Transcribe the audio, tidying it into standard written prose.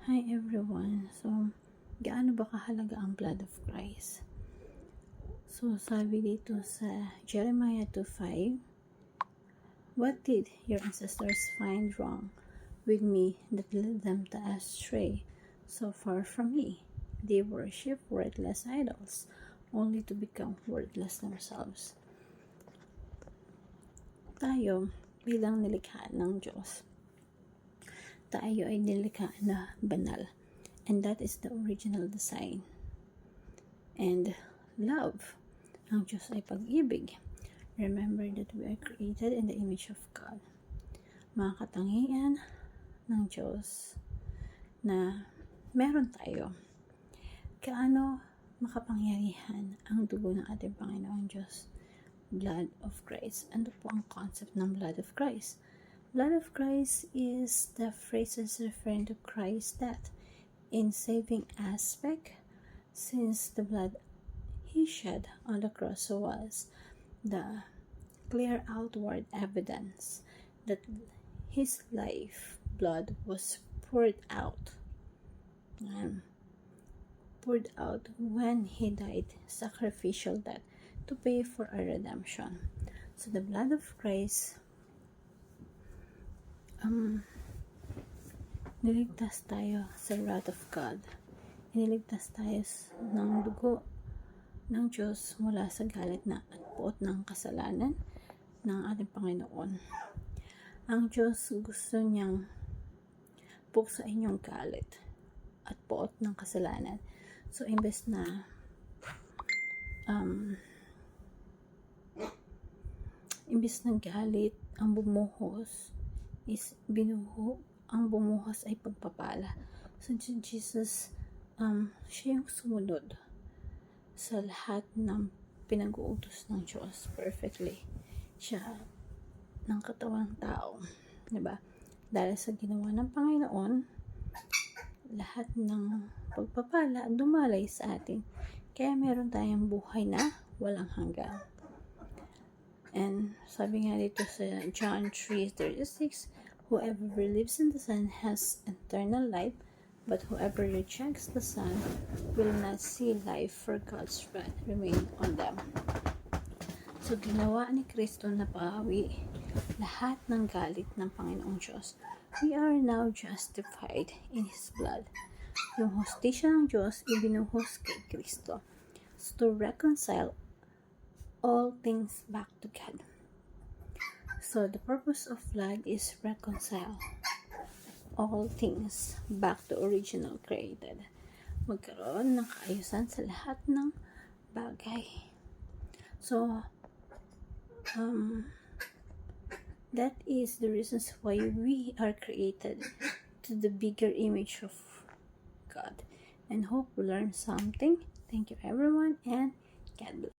Hi everyone. So, gaano ba kahalaga ang blood of Christ? So, sabi dito sa Jeremiah 2:5, "What did your ancestors find wrong with me that led them to astray so far from me? They worship worthless idols, only to become worthless themselves." Tayo, bilang nilikha ng Diyos, tayo ay nilikha na banal. And that is the original design. And love. Ang Diyos ay pag-ibig. Remember that we are created in the image of God. Mga katangian ng Diyos na meron tayo. Kaano makapangyarihan ang dugo ng ating Panginoong Diyos? Blood of Christ. Ano po ang concept ng blood of Christ? Blood of Christ is the phrases referring to Christ's death in saving aspect, since the blood he shed on the cross was the clear outward evidence that his life blood was poured out when he died sacrificial death to pay for our redemption. So the blood of Christ niligtas tayo sa wrath of God. Iniligtas tayo ng dugo ng Diyos mula sa galit na at puot ng kasalanan ng ating Panginoon. Ang Diyos gusto niyang puksain yung galit at puot ng kasalanan. So, imbes na galit ang bumuhos, is binuho ang bumuhos ay pagpapala. So, Jesus, siya yung sumunod sa lahat ng pinag-uutos ng Diyos perfectly. Siya ng katawang tao. Diba? Dahil sa ginawa ng Panginoon, lahat ng pagpapala dumalay sa atin. Kaya meron tayong buhay na walang hanggan. And sabi nga dito sa John 3:36, "Whoever believes in the Son has eternal life, but whoever rejects the Son will not see life, for God's wrath remain on them." So, ginawa ni Kristo na pahawi lahat ng galit ng Panginoong Diyos. We are now justified in His blood. Yung hostisya ng Diyos, ibinuhos kay Kristo. So, to reconcile all things back to God. So, the purpose of blood is reconcile all things back to original created. Magkaroon ng kaayusan sa lahat ng bagay. So, that is the reasons why we are created to the bigger image of God. And hope you learned something. Thank you everyone, and God bless.